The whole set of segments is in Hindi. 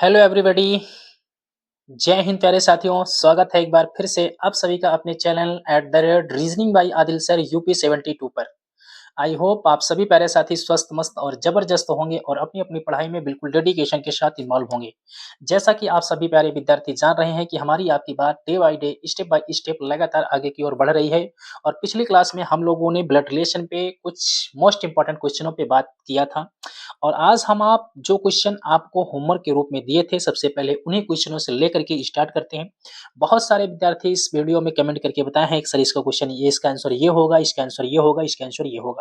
Hello everybody. जय हिंद प्यारे साथियों, स्वागत है एक बार फिर से आप सभी का अपने channel at the rate reasoning by Adil sir UP 72 पर। आई होप आप सभी प्यारे साथी स्वस्थ मस्त और जबरदस्त होंगे और अपनी अपनी पढ़ाई में बिल्कुल डेडिकेशन के साथ इन्वॉल्व होंगे। जैसा कि आप सभी प्यारे विद्यार्थी जान रहे हैं कि हमारी आपकी बात day by day step by step लगातार आगे की ओर बढ़ रही है। और पिछली क्लास में हम लोगों ने ब्लड रिलेशन पे कुछ मोस्ट इंपॉर्टेंट क्वेश्चनों पे बात किया था। और आज हम आप जो क्वेश्चन आपको होमवर्क के रूप में दिए थे, सबसे पहले उन्हीं क्वेश्चनों से लेकर के स्टार्ट करते हैं। बहुत सारे विद्यार्थी इस वीडियो में कमेंट करके बताए हैं कि सर इसका क्वेश्चन ये, इसका आंसर ये होगा, इसका आंसर ये होगा, इसका आंसर ये होगा।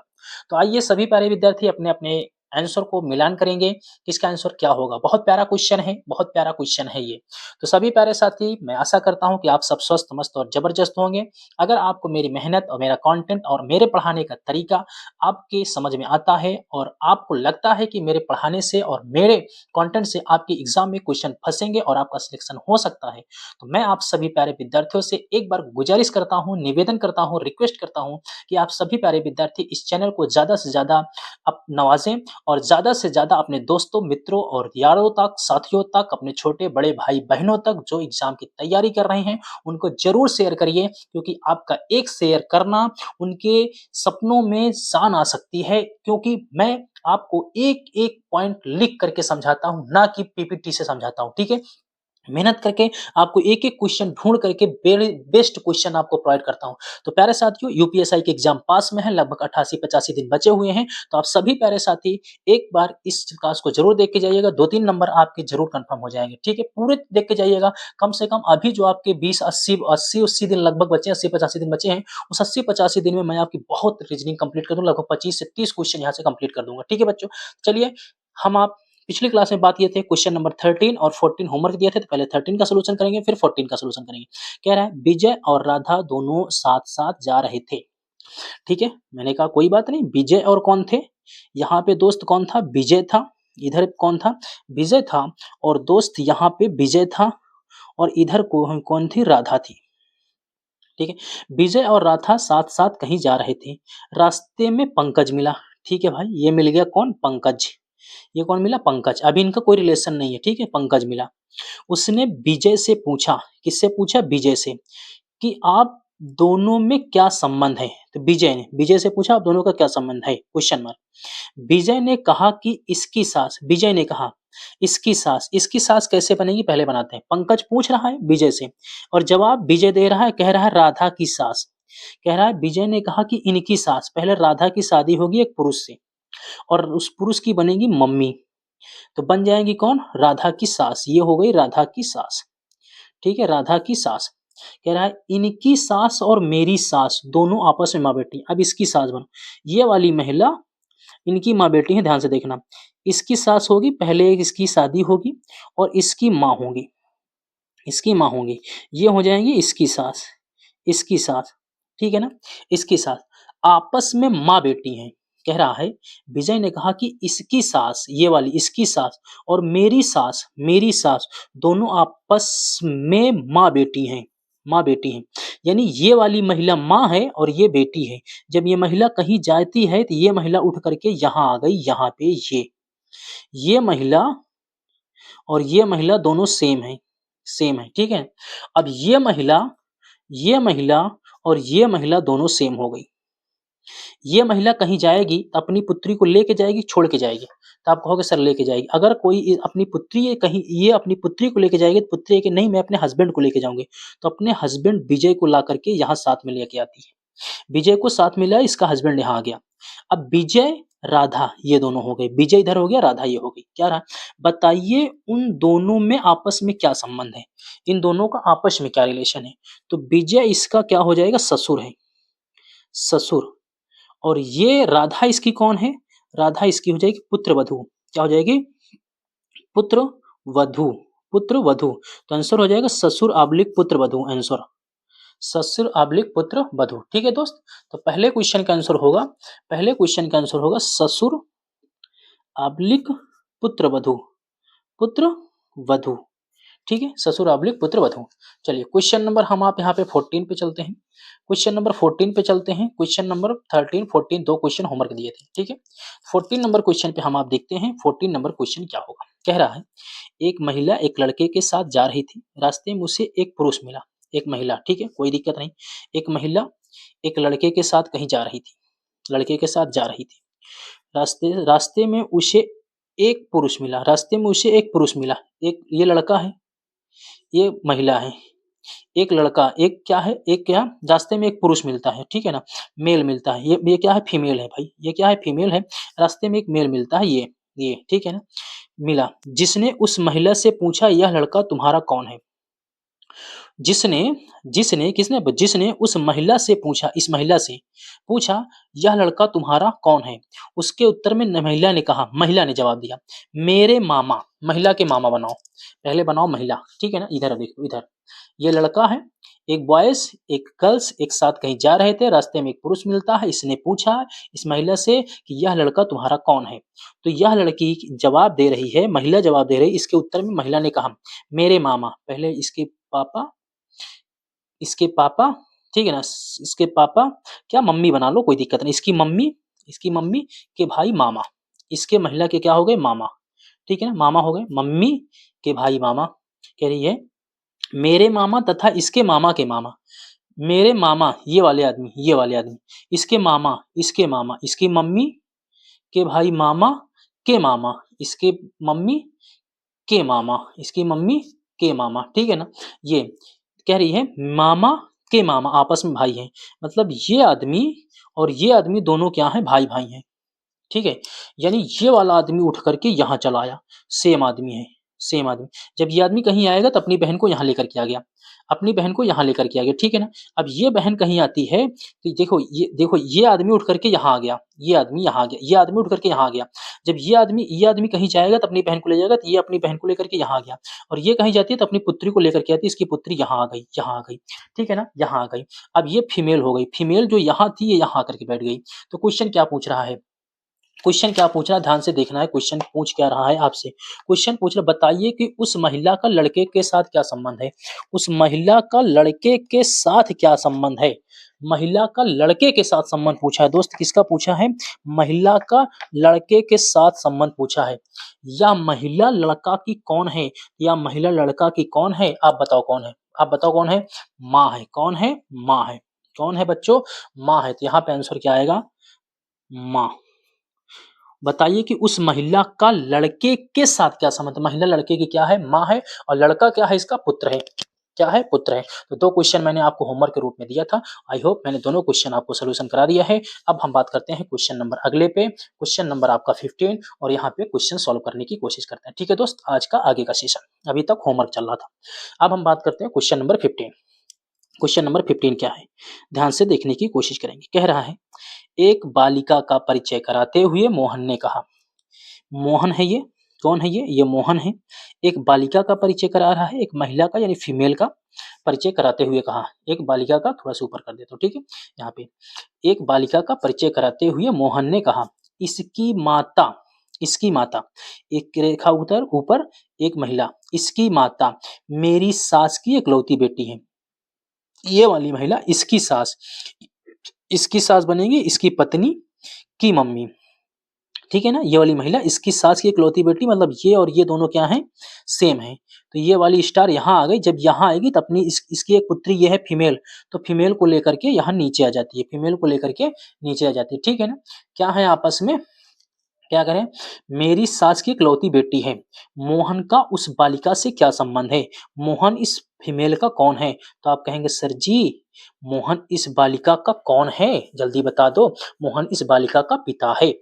तो आइए सभी प्यारे विद्यार्थी अपने अपने आंसर को मिलान करेंगे कि इसका आंसर क्या होगा। बहुत प्यारा क्वेश्चन है, बहुत प्यारा क्वेश्चन है ये। तो सभी प्यारे साथी, मैं आशा करता हूं कि आप सब स्वस्थ मस्त और जबरदस्त होंगे। अगर आपको मेरी मेहनत और मेरा कंटेंट और मेरे पढ़ाने का तरीका आपके समझ में आता है और आपको लगता है कि मेरे पढ़ाने से और मेरे कंटेंट से आपके एग्जाम में क्वेश्चन फंसेंगे और आपका सिलेक्शन हो सकता है, तो मैं आप सभी प्यारे विद्यार्थियों से एक बार गुजारिश करता हूं, निवेदन करता हूं, रिक्वेस्ट करता हूं कि आप सभी प्यारे विद्यार्थी इस चैनल को ज्यादा से ज्यादा आप नवाजें और ज्यादा से ज्यादा अपने दोस्तों, मित्रों और यारों तक, साथियों तक, अपने छोटे बड़े भाई बहनों तक जो एग्जाम की तैयारी कर रहे हैं उनको जरूर शेयर करिए, क्योंकि आपका एक शेयर करना उनके सपनों में शान आ सकती है। क्योंकि मैं आपको एक एक पॉइंट लिख करके समझाता हूं, ना कि पीपीटी से समझाता हूं। ठीक है, मेहनत करके आपको एक एक क्वेश्चन ढूंढ करके बेस्ट क्वेश्चन आपको प्रोवाइड करता हूं। तो प्यारे साथियों, यूपीएसआई के एग्जाम पास में है, लगभग 88-85 दिन बचे हुए हैं। तो आप सभी प्यारे साथी एक बार इस क्लास को जरूर देख के जाइएगा, 2-3 नंबर आपके जरूर कंफर्म हो जाएंगे। ठीक है, पूरे देख के जाइएगा। कम से कम अभी जो आपके 20-80 दिन लगभग बचे हैं, 80-85 दिन बचे हैं, उस 80-85 दिन में मैं आपकी बहुत रीजनिंग कंप्लीट कर दूंगा। लगभग 25 से 30 क्वेश्चन यहाँ से कंप्लीट कर दूंगा। ठीक है बच्चों, चलिए हम आप पिछली क्लास में बात किए थे, क्वेश्चन नंबर 13 और 14 होमवर्क दिए थे। तो पहले 13 का सॉल्यूशन करेंगे, फिर 14 का सॉल्यूशन करेंगे। कह रहा है विजय और राधा दोनों साथ साथ जा रहे थे। ठीक है, मैंने कहा कोई बात नहीं, विजय और कौन थे यहाँ पे? दोस्त कौन था? विजय था। इधर कौन था? विजय था। और दोस्त यहाँ पे विजय था। और इधर कौन थी? राधा थी। ठीक है, विजय और राधा साथ साथ कहीं जा रहे थे। रास्ते में पंकज मिला। ठीक है भाई, ये मिल गया कौन? पंकज। ये कौन मिला? पंकज। अभी इनका कोई रिलेशन नहीं है। ठीक है, पंकज मिला। उसने विजय से पूछा, किससे पूछा? विजय से, कि आप दोनों में क्या संबंध है? तो विजय से पूछा आप दोनों का क्या संबंध है? Question mark. विजय ने कहा कि इसकी सास, विजय ने कहा इसकी सास। इसकी सास कैसे बनेगी पहले बनाते हैं। पंकज पूछ रहा है विजय से और जवाब विजय दे रहा है, कह रहा है राधा की सास। कह रहा है विजय ने कहा कि इनकी सास, पहले राधा की शादी होगी एक पुरुष से और उस पुरुष की बनेगी मम्मी, तो बन जाएगी कौन? राधा की सास। ये हो गई राधा की सास। ठीक है, राधा की सास। कह रहा है इनकी सास और मेरी सास दोनों आपस में माँ बेटी। अब इसकी सास बनो, ये वाली महिला इनकी माँ बेटी है, ध्यान से देखना। इसकी सास होगी, पहले इसकी शादी होगी और इसकी माँ होगी, इसकी माँ होंगी। ये हो जाएंगी इसकी सास, इसकी सास। ठीक है ना, इसकी सास आपस में माँ बेटी हैं। कह रहा है विजय ने कहा कि इसकी सास, ये वाली इसकी सास और मेरी सास दोनों आपस में माँ बेटी हैं, माँ बेटी हैं। यानी ये वाली महिला माँ है और ये बेटी है। जब ये महिला कहीं जाती है तो ये महिला उठ करके यहाँ आ गई, यहाँ पे ये महिला और ये महिला दोनों सेम है, सेम है। ठीक है, अब ये महिला और ये महिला दोनों सेम हो गई। ये महिला कहीं जाएगी तो अपनी पुत्री को लेके जाएगी, छोड़ के जाएगी। तो आप कहोगे सर लेके जाएगी। अगर कोई अपनी पुत्री कहीं, ये अपनी पुत्री को लेके जाएगी तो पुत्री कि नहीं मैं अपने हस्बैंड को लेके जाऊंगी, तो अपने हस्बैंड विजय को ला करके यहाँ साथ में लेके आती है। विजय को साथ मिला, इसका हस्बैंड यहाँ आ गया। अब विजय राधा ये दोनों हो गए, विजय इधर हो गया, राधा ये हो गई। क्या रहा? बताइए उन दोनों में आपस में क्या संबंध है, इन दोनों का आपस में क्या रिलेशन है? तो विजय इसका क्या हो जाएगा? ससुर है, ससुर। और ये राधा इसकी कौन है? राधा इसकी हो जाएगी पुत्र वधू। क्या हो जाएगी? पुत्र वधू, पुत्र वधू। तो आंसर हो जाएगा ससुर आबलिक पुत्र वधू। आंसर ससुर आबलिक पुत्र वधू। ठीक है दोस्त, तो पहले क्वेश्चन का आंसर होगा, पहले क्वेश्चन का आंसर होगा ससुर आबलिक पुत्र वधू, पुत्र वधू। ठीक है, ससुर आबलिक पुत्र वधू। चलिए क्वेश्चन नंबर हम आप यहाँ पे 14 पे चलते हैं। क्वेश्चन नंबर 14 पे चलते हैं। क्वेश्चन नंबर 13, 14 दो क्वेश्चन होमवर्क दिए थे। ठीक है, 14 नंबर क्वेश्चन पे हम आप देखते हैं 14 नंबर क्वेश्चन क्या होगा। कह रहा है एक महिला एक लड़के के साथ जा रही थी, रास्ते में उसे एक पुरुष मिला। एक महिला, ठीक है, कोई दिक्कत नहीं। एक महिला एक लड़के के साथ कहीं जा रही थी, लड़के के साथ जा रही थी। रास्ते रास्ते में उसे एक पुरुष मिला, रास्ते में उसे एक पुरुष मिला। एक ये लड़का है, ये महिला है। एक लड़का, एक क्या है, एक क्या, रास्ते में एक पुरुष मिलता है, ठीक है ना, मेल मिलता है। ये क्या है, फीमेल है भाई, ये क्या है, फीमेल है। रास्ते में एक मेल मिलता है, ये ठीक है ना, मिला। जिसने उस महिला से पूछा यह लड़का तुम्हारा कौन है। जिसने जिसने किसने जिसने उस महिला से पूछा, इस महिला से पूछा यह लड़का तुम्हारा कौन है। उसके उत्तर में महिला ने जवाब दिया मेरे मामा। महिला के मामा बनाओ, पहले बनाओ महिला, ठीक है ना। इधर देखो, इधर ये लड़का है, एक बॉयज एक गर्ल्स एक साथ कहीं जा रहे थे, रास्ते में एक पुरुष मिलता है। इसने पूछा इस महिला से कि यह लड़का तुम्हारा कौन है। तो यह लड़की जवाब दे रही है, महिला जवाब दे रही है। इसके उत्तर में महिला ने कहा मेरे मामा। पहले इसके पापा, ठीक है ना, इसके पापा क्या, मम्मी बना लो, कोई दिक्कत नहीं। इसकी मम्मी के भाई मामा, इसके महिला के क्या हो गए, मामा, ठीक है ना, मामा हो गए, मम्मी के भाई मामा। कह रही है मेरे मामा तथा इसके मामा के मामा। मेरे मामा ये वाले आदमी, इसके मामा, इसकी मम्मी के भाई मामा के मामा, इसके मम्मी के मामा, इसकी मम्मी के मामा, ठीक है ना। ये कह रही है मामा के मामा आपस में भाई हैं, मतलब ये आदमी और ये आदमी दोनों क्या हैं, भाई भाई हैं, ठीक है। यानी ये वाला आदमी उठ करके यहाँ चला आया, सेम आदमी है, सेम आदमी। जब ये आदमी कहीं आएगा तो अपनी बहन को यहाँ लेकर के आ गया, अपनी बहन को यहाँ लेकर के आ गया, ठीक है ना। अब ये बहन कहीं आती है तो देखो ये आदमी उठ करके यहाँ आ गया, ये आदमी यहाँ आ गया, ये आदमी उठ करके यहाँ आ गया। जब ये आदमी कहीं जाएगा तो अपनी बहन को ले जाएगा, तो ये अपनी बहन को लेकर के यहाँ आ गया। और ये कहीं जाती है तो अपनी पुत्री को लेकर के आती है, इसकी पुत्री यहाँ आ गई, यहाँ आ गई, ठीक है ना, यहाँ आ गई। अब ये फीमेल हो गई, फीमेल जो यहाँ थी ये यहाँ आकर के बैठ गई। तो क्वेश्चन क्या पूछ रहा है, क्वेश्चन क्या पूछ रहा है, ध्यान से देखना है। क्वेश्चन पूछ क्या रहा है आपसे, क्वेश्चन पूछ रहा बताइए कि उस महिला का लड़के के साथ क्या संबंध है। उस महिला का लड़के के साथ क्या संबंध है, महिला का लड़के के साथ संबंध पूछा है दोस्त, किसका पूछा है, महिला का लड़के के साथ संबंध पूछा है। या महिला लड़का की कौन है, या महिला लड़का की कौन है, आप बताओ कौन है, आप बताओ कौन है, माँ है। कौन है, माँ है। कौन है बच्चों, माँ है। तो यहाँ पे आंसर क्या आएगा, माँ। बताइए कि उस महिला का लड़के के साथ क्या संबंध, महिला लड़के की क्या है, माँ है, और लड़का क्या है, इसका पुत्र है, क्या है, पुत्र है। तो दो क्वेश्चन मैंने आपको होमवर्क के रूप में दिया था। आई होप मैंने दोनों क्वेश्चन आपको सोल्यूशन करा दिया है। अब हम बात करते हैं क्वेश्चन नंबर अगले पे, क्वेश्चन नंबर आपका 15, और यहाँ पे क्वेश्चन सॉल्व करने की कोशिश करते हैं, ठीक है दोस्त। आज का आगे का सेशन, अभी तक होमवर्क चल रहा था, अब हम बात करते हैं क्वेश्चन नंबर 15। क्वेश्चन नंबर 15 क्या है, ध्यान से देखने की कोशिश करेंगे। कह रहा है एक बालिका का परिचय कराते हुए मोहन ने कहा, मोहन है ये, कौन है ये मोहन है। एक बालिका का परिचय करा रहा है, एक महिला का यानी फीमेल का परिचय कराते हुए कहा। एक बालिका का थोड़ा सा ऊपर कर देता हूँ, ठीक है। यहाँ पे एक बालिका का परिचय कराते हुए मोहन ने कहा इसकी माता, एक रेखा उधर ऊपर, एक महिला, इसकी माता मेरी सास की इकलौती बेटी है। ये वाली महिला इसकी सास बनेगी, इसकी पत्नी की मम्मी, ठीक है ना। ये वाली महिला इसकी सास की इकलौती बेटी, मतलब ये और ये दोनों क्या हैं, सेम है। तो ये वाली स्टार यहाँ आ गई, जब यहाँ आएगी तो अपनी इसकी एक पुत्री ये है फीमेल, तो फीमेल को लेकर के यहाँ नीचे आ जाती है, फीमेल को लेकर के नीचे आ जाती है, ठीक है ना। क्या है आपस में, क्या करें, मेरी सास की इकलौती बेटी है। मोहन का उस बालिका से क्या संबंध है, मोहन इस फीमेल का कौन है। तो आप कहेंगे सर जी मोहन इस बालिका का कौन है, जल्दी बता दो। मोहन इस बालिका का पिता है।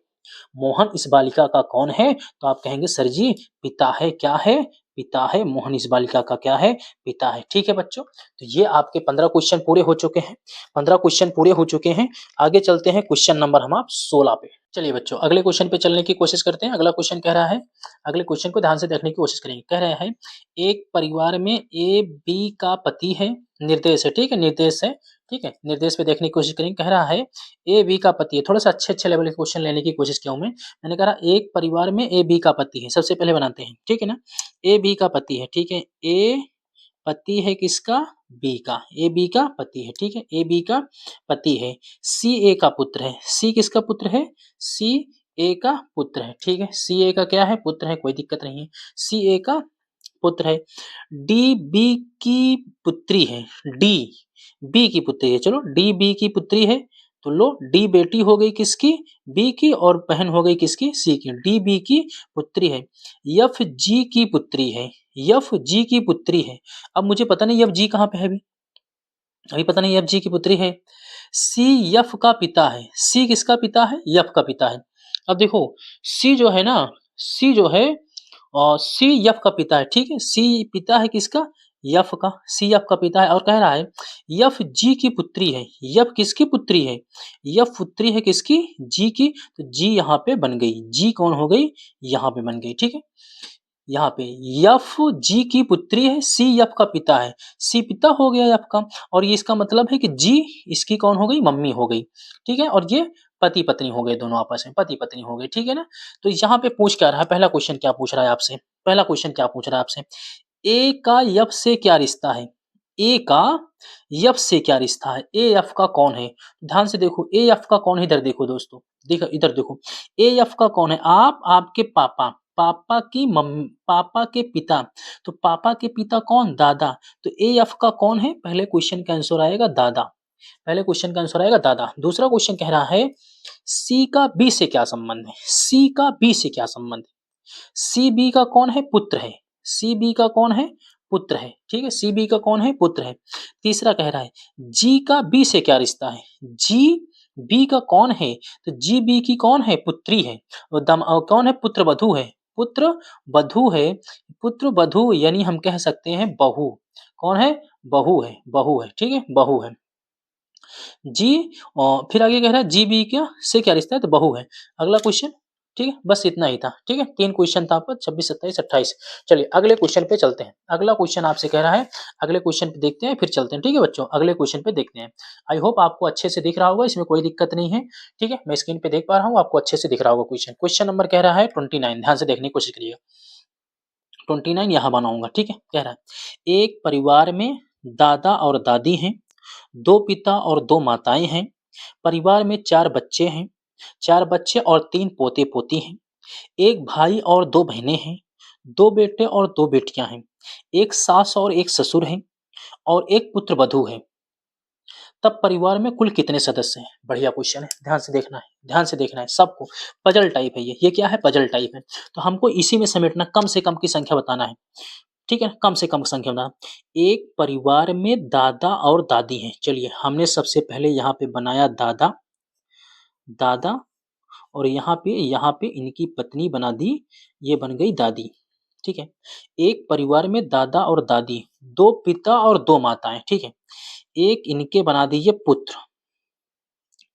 मोहन इस बालिका का कौन है, तो आप कहेंगे सर जी पिता है, क्या है, पिता है। मोहन इस बालिका का क्या है, पिता है, ठीक है बच्चों। तो ये आपके 15 क्वेश्चन पूरे हो चुके हैं, 15 क्वेश्चन पूरे हो चुके हैं। आगे चलते हैं क्वेश्चन नंबर हम आप 16 पे। चलिए बच्चों अगले क्वेश्चन पे चलने की कोशिश करते हैं। अगला क्वेश्चन कह रहा है, अगले क्वेश्चन को ध्यान से देखने की कोशिश करेंगे। कह रहा है एक परिवार में ए बी का पति है, निर्देश है, ठीक है, निर्देश है, ठीक है, निर्देश पे देखने की कोशिश करेंगे। कह रहा है ए बी का पति है, थोड़ा सा अच्छे लेवल के क्वेश्चन लेने की कोशिश किया हूं मैंने कहा एक परिवार में ए बी का पति है, सबसे पहले बनाते हैं, ठीक है ना। ए बी का पति है, ठीक है, ए पति है किसका, बी का, ए बी का पति है, ठीक है, ए बी का पति है। सी ए का पुत्र है, सी किसका पुत्र है, सी ए का पुत्र है, ठीक है। सी ए का क्या है? पुत्र है, कोई दिक्कत नहीं है। सी ए का पुत्र है। डी बी की पुत्री है। डी बी की पुत्री है। चलो डी बी की पुत्री है तो लो डी बेटी हो गई किसकी? बी की, और बहन हो गई किसकी? सी की। डी बी की पुत्री है। एफ जी की पुत्री है। एफ जी की पुत्री है। अब मुझे पता नहीं एफ जी कहाँ पे है अभी पता नहीं एफ जी की पुत्री है। सी एफ का पिता है। सी किसका पिता है? एफ का पिता है। अब देखो सी जो है ना, सी जो है और सी एफ का पिता है, ठीक है। सी पिता है किसका? एफ का। सी एफ का पिता है और कह रहा है एफ जी की पुत्री है। एफ किसकी पुत्री है? एफ पुत्री है किसकी? जी की। तो जी यहाँ पे बन गई। जी कौन हो गई? यहाँ पे बन गई, ठीक है। यहाँ पे एफ जी की पुत्री है, सी एफ का पिता है। सी पिता हो गया एफ का, और ये इसका मतलब है कि जी इसकी कौन हो गई? मम्मी हो गई, ठीक है। और ये पति पत्नी हो गए, दोनों आपस में पति पत्नी हो गए, ठीक है ना। तो यहाँ पे पूछ क्या रहा है? पहला क्वेश्चन क्या पूछ रहा है आपसे? पहला क्वेश्चन क्या पूछ रहा है आपसे? ए का एफ से क्या रिश्ता है? ए का एफ से क्या रिश्ता है? ए एफ का कौन है? ध्यान से देखो, ए एफ का कौन है? इधर देखो दोस्तों, देखो इधर देखो। ए एफ का कौन है? आप, आपके पापा, पापा की मम्मी, पापा के पिता। तो पापा के पिता कौन? दादा। तो ए एफ का कौन है? पहले क्वेश्चन का आंसर आएगा दादा। पहले क्वेश्चन का आंसर आएगा दादा। दूसरा क्वेश्चन कह रहा है सी का बी से क्या संबंध है? सी का बी से क्या संबंध है? सी बी का कौन है? पुत्र है। सी बी का कौन है? पुत्र है, ठीक है। सी बी का कौन है? पुत्र है। तीसरा कह रहा है जी का बी से क्या रिश्ता है? जी बी का कौन है? तो जी बी की कौन है? पुत्री है। और कौन है? पुत्र वधु है। पुत्र वधु है। पुत्र वधु यानी हम कह सकते हैं बहू। कौन है? बहू है, बहू है, ठीक है, बहू है। जी और फिर आगे कह रहा है जी बी क्या से क्या रिश्ता है? तो बहू है। अगला क्वेश्चन, ठीक है, बस इतना ही था, ठीक है। 3 क्वेश्चन था आपका, 26, 27, 28। चलिए अगले क्वेश्चन पे चलते हैं। अगला क्वेश्चन आपसे कह रहा है, अगले क्वेश्चन पे देखते हैं फिर चलते हैं, ठीक है बच्चों। अगले क्वेश्चन पे देखते हैं। आई होप आपको अच्छे से दिख रहा होगा, इसमें कोई दिक्कत नहीं है, ठीक है। मैं स्क्रीन पे देख पा रहा हूँ, आपको अच्छे से दिख रहा होगा क्वेश्चन। क्वेश्चन नंबर कह रहा है 29, ध्यान से देखने की कोशिश करिएगा। 29 यहाँ बनाऊंगा, ठीक है। कह रहा है एक परिवार में दादा और दादी हैं, 2 पिता और 2 माताएं हैं। परिवार में 4 बच्चे हैं, 4 बच्चे और 3 पोते-पोती हैं। 1 भाई और 2 बहनें हैं, 2 बेटे और 2 बेटियां हैं। 1 सास और 1 ससुर हैं और 1 पुत्र-वधू है। तब परिवार में कुल कितने सदस्य हैं? बढ़िया क्वेश्चन है, ध्यान से देखना है, ध्यान से देखना है सबको। पजल टाइप है ये क्या है? पजल टाइप है। तो हमको इसी में समेटना, कम से कम की संख्या बताना है, ठीक है। कम से कम संख्या बताना। एक परिवार में दादा और दादी हैं। चलिए हमने सबसे पहले यहाँ पे बनाया दादा, दादा, और यहाँ पे इनकी पत्नी बना दी, ये बन गई दादी, ठीक है। एक परिवार में दादा और दादी, 2 पिता और 2 माताएं, ठीक है। एक इनके बना दीजिए पुत्र,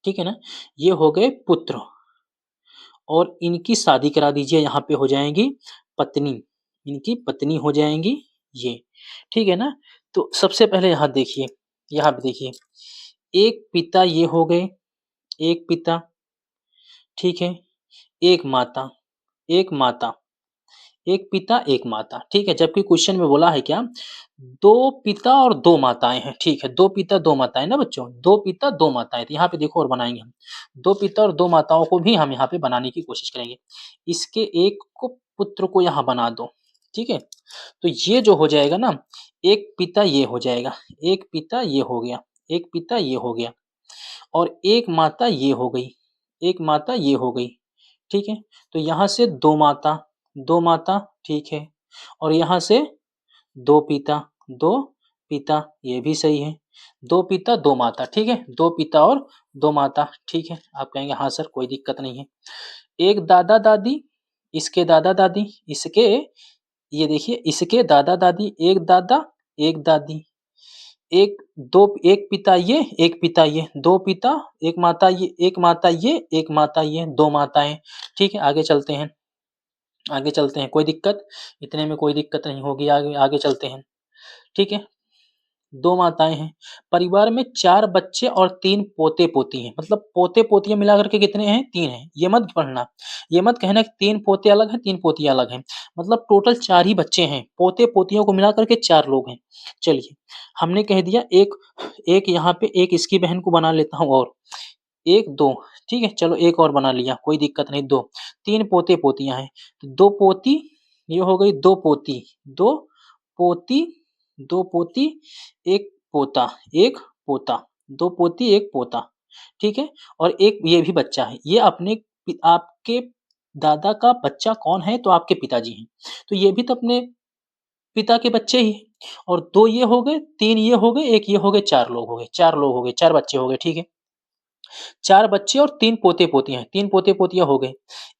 ठीक है ना, ये हो गए पुत्र, और इनकी शादी करा दीजिए, यहाँ पे हो जाएंगी पत्नी, इनकी पत्नी हो जाएंगी ये, ठीक है ना। तो सबसे पहले यहाँ पे देखिए, एक पिता ये हो गए, एक पिता, ठीक है, एक माता, एक माता, एक पिता एक माता, ठीक है। जबकि क्वेश्चन में बोला है क्या? 2 पिता और 2 माताएं हैं, ठीक है। 2 पिता 2 माताएं ना बच्चों, 2 पिता 2 माताएं। तो यहाँ पे देखो और बनाएंगे हम, 2 पिता और 2 माताओं को भी हम यहाँ पे बनाने की कोशिश करेंगे। इसके एक को पुत्र को यहाँ बना दो, ठीक है। तो ये जो हो जाएगा ना, एक पिता ये हो जाएगा, एक पिता ये हो गया, एक पिता ये हो गया, और एक माता ये हो गई, एक माता ये हो गई, ठीक है। तो यहाँ से 2 माता, 2 माता, ठीक है, और यहाँ से 2 पिता, 2 पिता, ये भी सही है। 2 पिता 2 माता, ठीक है, 2 पिता और 2 माता, ठीक है। आप कहेंगे हाँ सर कोई दिक्कत नहीं है। एक दादा दादी, इसके दादा दादी, इसके, ये देखिए इसके दादा दादी, एक दादा एक दादी, एक दो, एक पिता ये, एक पिता ये, 2 पिता, एक माता ये, एक माता ये, एक माता ये, 2 माताएं, ठीक है। आगे चलते हैं, आगे चलते हैं, कोई दिक्कत? इतने में कोई दिक्कत नहीं होगी, आगे आगे चलते हैं, ठीक है। 2 माताएं हैं, परिवार में 4 बच्चे और 3 पोते-पोती हैं, मतलब पोते-पोतियाँ मिला करके कितने हैं? 3 हैं। ये मत पढ़ना, ये मत कहना कि 3 पोते अलग हैं, 3 पोतियाँ अलग हैं, मतलब टोटल 4 ही बच्चे हैं, पोते-पोतियों को मिला करके 4 लोग हैं। चलिए, हमने कह दिया एक, एक यहाँ पे एक इसकी बहन को बना लेता हूँ और 1 2 ठीक है, चलो एक और बना लिया, कोई दिक्कत नहीं 2, 3 पोते-पोतियाँ हैं, तो 2 पोती, ये हो गई 2 पोती, 2 पोती, 2 पोती, 1 पोता, 1 पोता, 2 पोती, 1 पोता, ठीक है? और एक ये भी बच्चा है, ये अपने आपके दादा का बच्चा कौन है? तो आपके पिताजी हैं, तो ये भी तो अपने पिता के बच्चे ही हैं, और 2 ये हो गए, 3 ये हो गए, 1 ये हो गए, 4 लोग हो गए, 4 लोग हो गए, 4 बच्चे हो गए, ठीक है? 4 बच्चे और 3 पोते-पोतियाँ हैं, 3 पोते-पोतियाँ हो गए।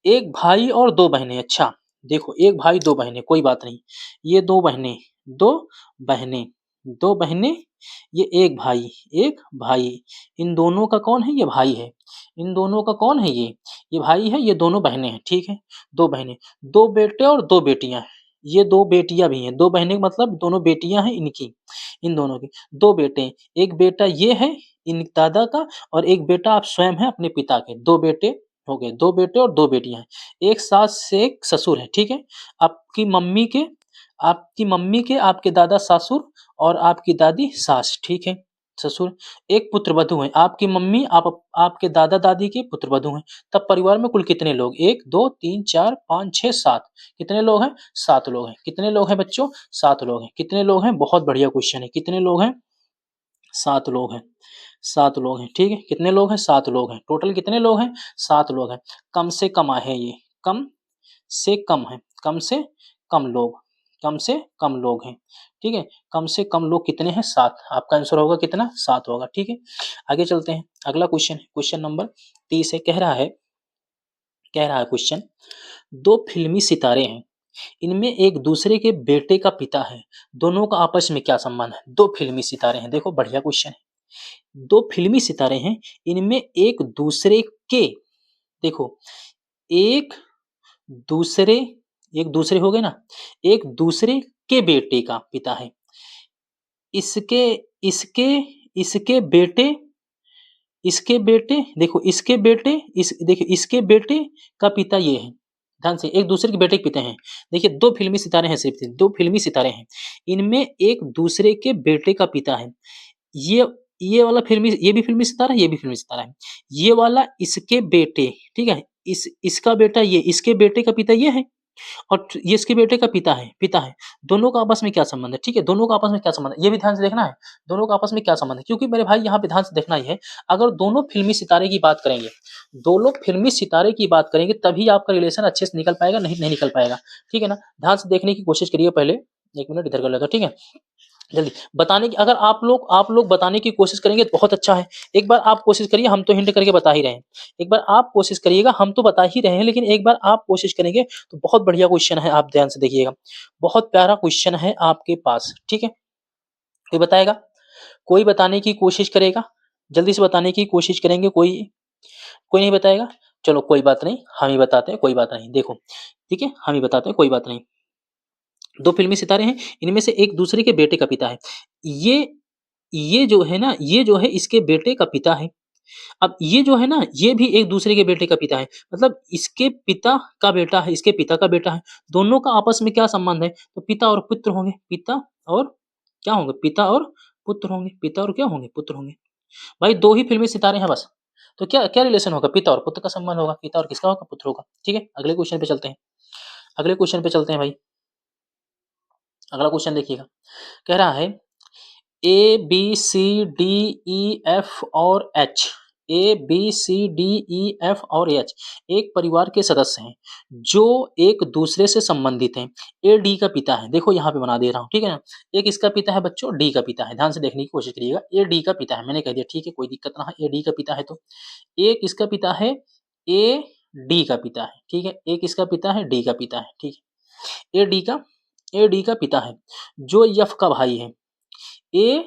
1 भाई और 2 बहनें, अच्छा, देखो 1 भाई 2 बहनें, कोई बात नहीं। ये 2 बहनें, 2 बहनें, 2 बहनें, ये 1 भाई, 1 भाई। इन दोनों का कौन है? ये भाई है। इन दोनों का कौन है ये? ये भाई है, ये दोनों बहनें हैं, ठीक है? 2 बहनें, 2 बेटे और 2 बेटियाँ हैं। ये 2 बेटियाँ भी हैं, 2 बहनें मतलब दोनों बेटियाँ हैं इनकी, इन दोनों की। 2 बेटे, 1 बेटा ये है इन दादा का, और एक बेटा आप स्वयं हैं अपने पिता के, 2 बेटे हो गए, 2 बेटे और 2 बेटियाँ हैं। एक सास से एक ससुर है, ठीक है? आपकी मम्मी के आपकी मम्मी के आपके दादा ससुर और आपकी दादी सास, ठीक है? ससुर, एक पुत्रवधू हैं, आपकी मम्मी आपके दादा-दादी के पुत्रवधू हैं। तब परिवार में कुल कितने लोग? 1 2 3 4 5 6 7 कितने लोग हैं? 7 लोग हैं। कितने लोग हैं बच्चों? 7 लोग हैं। कितने लोग हैं? बहुत बढ़िया क्वेश्चन है। कितने लोग हैं? 7 लोग हैं। 7 लोग हैं, ठीक है? कितने लोग हैं? 7 लोग हैं। टोटल कितने लोग हैं? 7 लोग हैं। कम से कम है ये, कम से कम है, कम से कम लोग, कम से कम लोग हैं, ठीक है? कम से कम लोग कितने हैं? 7। आपका आंसर होगा कितना? 7 होगा, ठीक है? आगे चलते हैं, अगला क्वेश्चन है, क्वेश्चन नंबर 30 है, कह रहा है क्वेश्चन, 2 फ़िल्मी सितारे हैं, इनमें एक दूसरे के बेटे का पिता है, दोनों का आपस में क्या संबंध है? 2 फ़िल्मी सितारे हैं, देखो बढ़िया क्वेश्चन है। 2 फ़िल्मी सितारे हैं, इनमें एक दूसरे के, देखो, एक दूसरे एक दूसरे हो गए ना, एक दूसरे के बेटे का पिता है। इसके इसके इसके बेटे इसके बेटे देखो इसके बेटे इस देखिए इसके बेटे का पिता ये है। ध्यान से, एक दूसरे के बेटे के पिता हैं। देखिए 2 फ़िल्मी सितारे हैं, सिर्फ़ 2 फ़िल्मी सितारे हैं। इनमें एक दूसरे के बेटे का पिता है। ये ये वाला फ़िल्मी, ये भी फ़िल्मी सितारा है, ये भी फ़िल्मी सितारा है। ये वाला इसके बेटे, ठीक है? इसका बेटा ये, इसके बेटे का पिता ये है। और ये इसके बेटे का पिता है। दोनों का आपस में क्या संबंध है? ठीक है, दोनों का आपस में क्या संबंध है? ये भी ध्यान से देखना है, दोनों का आपस में क्या संबंध है? क्योंकि मेरे भाई यहाँ पे ध्यान से देखना ही है, अगर दोनों फ़िल्मी सितारे की बात करेंगे, दोनों फ़िल्मी सितारे की बात करेंगे, तभी आपका रिलेशन अच्छे से निकल पाएगा, नहीं निकल पाएगा, ठीक है ना? ध्यान से देखने की कोशिश करिए पहले, 1 मिनट इधर कर लेगा, ठीक है? जल्दी बताने की, अगर आप लोग बताने की कोशिश करेंगे तो बहुत अच्छा है। एक बार आप कोशिश करिए, हम तो हिंट करके बता ही रहे हैं। एक बार आप कोशिश करिएगा, हम तो बता ही रहे हैं, लेकिन एक बार आप कोशिश करेंगे तो बहुत बढ़िया क्वेश्चन है, आप ध्यान से देखिएगा। बहुत प्यारा क्वेश्चन है आपके पास, ठीक है? कोई बताएगा? कोई बताने की कोशिश करेगा? जल्दी से बताने की कोशिश करेंगे, कोई कोई नहीं बताएगा? चलो कोई बात नहीं, हम ही बताते हैं, कोई बात नहीं। देखो, ठीक है? हम ही बताते हैं, कोई बात नहीं। 2 फ़िल्मी सितारे हैं, इनमें से एक दूसरे के बेटे का पिता है। ये ये जो है ना, ये जो है इसके बेटे का पिता है। अब ये जो है ना, ये भी एक दूसरे के बेटे का पिता है। मतलब इसके पिता का बेटा है, इसके पिता का बेटा है। दोनों का आपस में क्या संबंध है? तो पिता और पुत्र होंगे। पिता और क्या होंगे? पिता और पुत्र होंगे। पिता और क्या होंगे? पुत्र होंगे। भाई 2 ही फ़िल्मी सितारे हैं बस। तो क्या क्या रिलेशन होगा? पिता और पुत्र का संबंध होगा। पिता और किसका होगा? पुत्र होगा। ठीक है? अगले क्वेश्चन पे चलते हैं। अगले क्वेश्चन पे चलते हैं भाई। अगला क्वेश्चन देखिएगा। कह रहा है ए, बी, सी, डी, ई, एफ और एच। ए, बी, सी, डी, ई, एफ और एच एक परिवार के सदस्य हैं, जो एक दूसरे से संबंधित हैं। ए डी का पिता है। देखो यहाँ पे बना दे रहा हूँ, ठीक है ना? एक इसका पिता है बच्चों, डी का पिता है। ध्यान से देखने की कोशिश करिएगा। ए डी का पिता है, मैंने कह दिया, ठीक है, कोई दिक्कत ना है। ए डी का पिता है तो एक इसका पिता है, ए डी का पिता है, ठीक है? एक इसका पिता है, डी का पिता है, ठीक है? ए डी का पिता है, जो यफ का भाई है। ए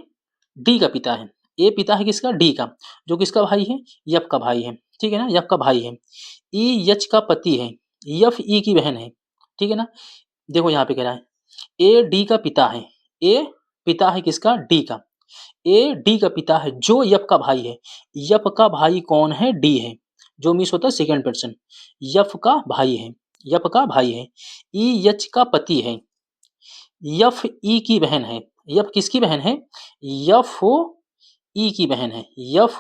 डी का पिता है। ए पिता है किसका? डी का, जो किसका भाई है? यफ का भाई है, ठीक है ना? यफ का भाई है। ई यच का पति है, यफ ई की बहन है, ठीक है ना? देखो यहाँ पे कह रहा है ए डी का पिता है। ए पिता है किसका? डी का। ए डी का पिता है, जो यफ का भाई है। यफ का भाई कौन है? डी है। जो मीन्स होता है सेकंड पर्सन। यफ का भाई है, यफ का भाई है। ई यच का पति है, यफ ई की बहन है। यफ किसकी बहन है? यफ ई की बहन है। यफ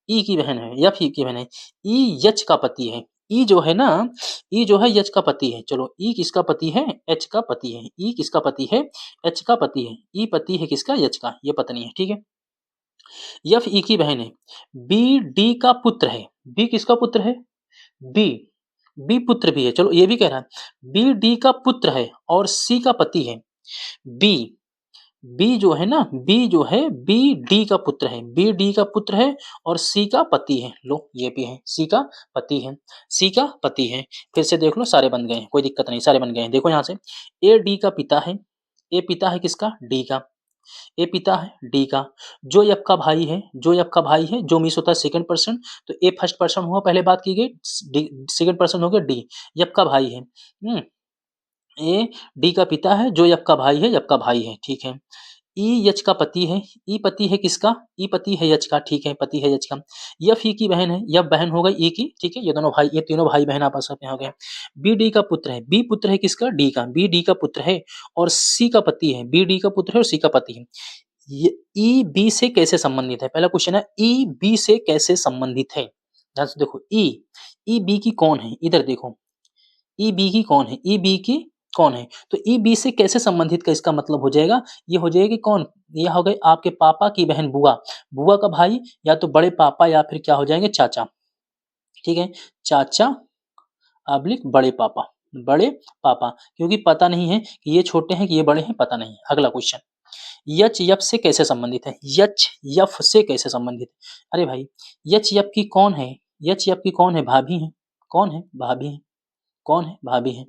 ई की बहन है, एफ ई की बहन है। ई यच का पति है। ई जो है ना, ई जो है यच का पति है। चलो ई किसका पति है? एच का पति है। ई किसका पति है? एच का पति है। ई पति है किसका? यच का। ये पत्नी है, ठीक है। एफ ई की बहन है। बी डी का पुत्र है। बी किसका पुत्र है? बी। बी पुत्र भी है। चलो ये भी कह रहा है बी डी का पुत्र है और सी का पति है। बी बी जो है ना, बी जो है बी डी का पुत्र है। बी डी का पुत्र है और सी का पति है। लो ये भी है, सी का पति है। सी का पति है। फिर से देख लो, सारे बन गए हैं, कोई दिक्कत नहीं, सारे बन गए हैं। देखो यहाँ से ए डी का पिता है। ए पिता है किसका? डी का। ए पिता है डी का। जो एफ का भाई है, जो एफ का भाई है, जो मिस होता है सेकंड पर्सन, तो ए फर्स्ट पर्सन हुआ, पहले बात की गई। डी सेकंड पर्सन हो गया डी, एफ का भाई है। ए डी का पिता है, जो एफ का भाई है, एफ का भाई है, ठीक है। ई एच का पति है। ई पति है किसका? ई पति है एच का, ठीक है, पति है एच का। एफ ई की बहन है। एफ बहन हो गई ई की, ठीक है। ये दोनों भाई, ये तीनों भाई बहन आपस में हो गए। बी डी का पुत्र है। बी पुत्र है किसका? डी का। बी डी का पुत्र है और सी का पति है। बी डी का पुत्र है और सी का पति है। ये ई बी से कैसे संबंधित है? पहला क्वेश्चन है ई बी से कैसे संबंधित है। ध्यान से देखो, ई बी की कौन है? इधर देखो, ई बी की कौन है? ई बी की कौन है? तो ई बी से कैसे संबंधित का इसका मतलब हो जाएगा, ये हो जाएगा कि कौन, ये हो गए आपके पापा की बहन बुआ, बुआ का भाई, या तो बड़े पापा या फिर क्या हो जाएंगे, चाचा, ठीक है। चाचा अब्लिक बड़े पापा, बड़े पापा, क्योंकि पता नहीं है कि ये छोटे हैं कि ये बड़े हैं, पता नहीं है। अगला क्वेश्चन, यच यफ से कैसे संबंधित है? यच यफ से कैसे संबंधित है? अरे भाई, यच यफ की कौन है? यच यफ की कौन है? भाभी है। कौन है? भाभी है। कौन है? भाभी है।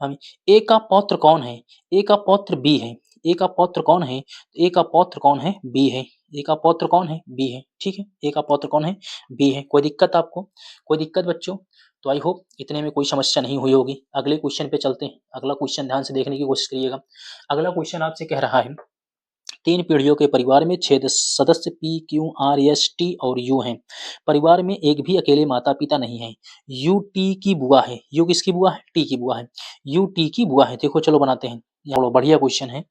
भाभी। ए का पौत्र कौन है? ए का पौत्र बी है। ए का पौत्र कौन है? ए का पौत्र कौन है? बी है। ए का पौत्र कौन है? बी है, ठीक है। ए का पौत्र कौन है? बी है। कोई दिक्कत आपको? कोई दिक्कत बच्चों? तो आई होप इतने में कोई समस्या नहीं हुई होगी। अगले क्वेश्चन पे चलते हैं। अगला क्वेश्चन ध्यान से देखने की कोशिश करिएगा। अगला क्वेश्चन आपसे कह रहा है, तीन पीढ़ियों के परिवार में 6 सदस्य P Q R S T और यू हैं। परिवार में एक भी अकेले माता पिता नहीं है। यू टी की बुआ है। यू किसकी बुआ है? टी की बुआ है। यू टी की बुआ है। देखो चलो बनाते हैं, यहाँ बढ़िया क्वेश्चन है।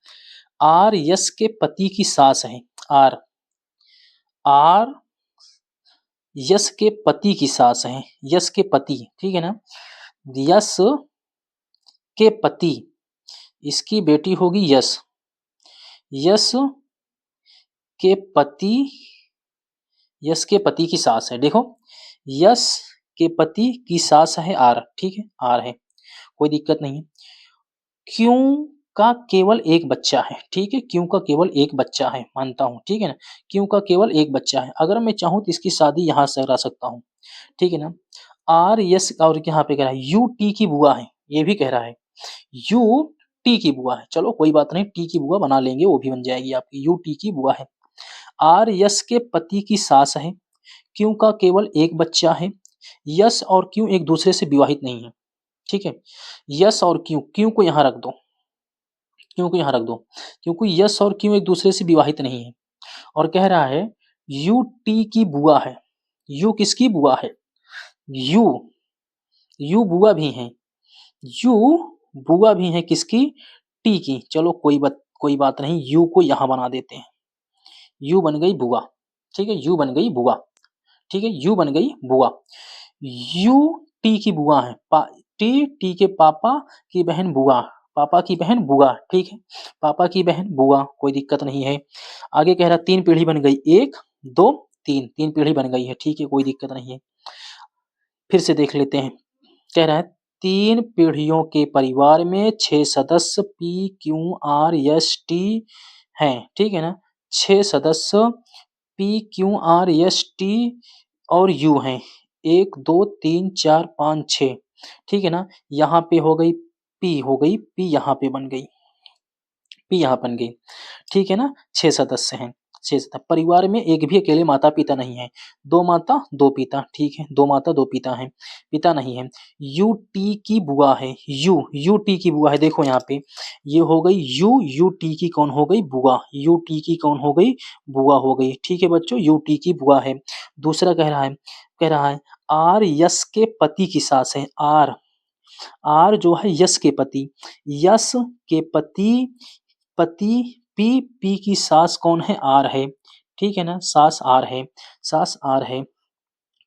आर यस के पति की सास है। आर आर यस के पति की सास है। यस के पति, ठीक है ना। यस के पति, इसकी बेटी होगी यस। यस के पति, यस के पति की सास है। देखो, यस के पति की सास है आर, ठीक है, आर है, कोई दिक्कत नहीं है। क्यों का केवल एक बच्चा है, ठीक है। क्यों का केवल एक बच्चा है, मानता हूं, ठीक है ना। क्यों का केवल एक बच्चा है। अगर मैं चाहूं तो इसकी शादी यहां से करा सकता हूं, ठीक है ना। आर यस, और यहाँ पे कह रहा है यू टी की बुआ है। ये भी कह रहा है यू टी की बुआ है। चलो कोई बात नहीं, टी की बुआ बना लेंगे, वो भी बन जाएगी आपकी। यू टी की बुआ है। आर यस के पति की सास है। क्यों का केवल एक बच्चा है। यस और क्यों एक दूसरे से विवाहित नहीं है, ठीक है। यस और क्यों, क्यों को यहाँ रख दो, क्यों को यहाँ रख दो, क्योंकि यस और क्यों एक दूसरे से विवाहित नहीं है। और कह रहा है यू टी की बुआ है। यू किसकी बुआ है? यू, यू बुआ भी है। यू बुआ भी है किसकी? टी की। चलो कोई बात नहीं, यू को यहाँ बना देते हैं। यू बन गई बुआ, ठीक है। यू बन गई बुआ, ठीक है। यू बन गई बुआ। यू टी की बुआ है। टी टी के पापा की बहन बुआ, पापा की बहन बुआ, ठीक है। पापा की बहन बुआ, कोई दिक्कत नहीं है। आगे कह रहा तीन पीढ़ी बन गई, एक दो तीन, तीन पीढ़ी बन गई है, ठीक है, कोई दिक्कत नहीं है। फिर से देख लेते हैं। कह रहा है तीन पीढ़ियों के परिवार में 6 सदस्य P Q R S T हैं, ठीक है ना। 6 सदस्य P Q R S T और यू हैं। 1 2 3 4 5 6, ठीक है ना। यहाँ पे हो गई पी, हो गई पी, यहाँ पे बन गई पी, यहाँ बन गई, ठीक है ना। 6 सदस्य हैं, 6 सदस्य। परिवार में एक भी अकेले माता पिता नहीं है। 2 माता 2 पिता, ठीक है। 2 माता 2 पिता हैं, पिता नहीं है। यू टी की बुआ है। यू टी की बुआ है। देखो यहाँ पे ये हो गई यू टी की कौन हो गई? बुआ। यू टी की कौन हो गई? बुआ हो गई, ठीक है बच्चों, यू टी की बुआ है। दूसरा कह रहा है आर यस के पति की सास है। आर आर जो है यस के पति, यस के पति, पति पी, पी की सास कौन है? आर है, ठीक है ना। सास आर है, सास आर है।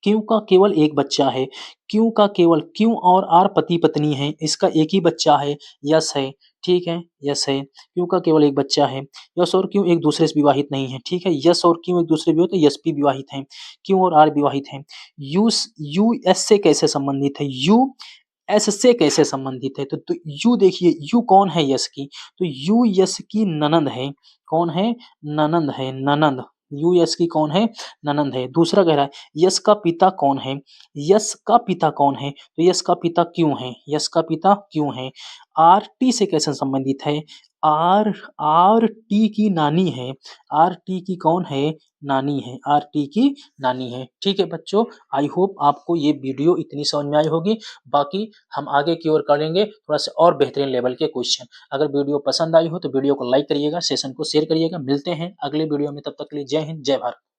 क्यू का केवल एक बच्चा है। क्यू का केवल क्यू और आर पति-पत्नी हैं, इसका एक ही बच्चा है, यस है, ठीक है, यस है। क्यू का केवल एक बच्चा है। यस और क्यू एक दूसरे से विवाहित नहीं हैं, ठीक है। यस और क्यू एक दूसरे से विवाहित है, यस भी विवाहित हैं। क्यू और आर विवाहित हैं। यू एस से कैसे संबंधित है? यू एस से कैसे संबंधित है? तो यू देखिए, यू कौन है यस की? तो यू यस की ननंद है। कौन है? ननंद है, ननंद। यू यस की कौन है? ननंद है। दूसरा कह रहा है यस का पिता कौन है? यस का पिता कौन है? तो यस का पिता क्यों है? यस का पिता क्यों है? आर टी से कैसे संबंधित है? आर आर टी की नानी है। आर टी की कौन है? नानी है। आर टी की नानी है। ठीक है बच्चों, आई होप आपको ये वीडियो इतनी समझ में आई होगी। बाकी हम आगे की ओर करेंगे थोड़ा सा और बेहतरीन लेवल के क्वेश्चन। अगर वीडियो पसंद आई हो तो वीडियो को लाइक करिएगा, सेशन को शेयर करिएगा। मिलते हैं अगले वीडियो में, तब तक के लिए जय हिंद, जय भारत।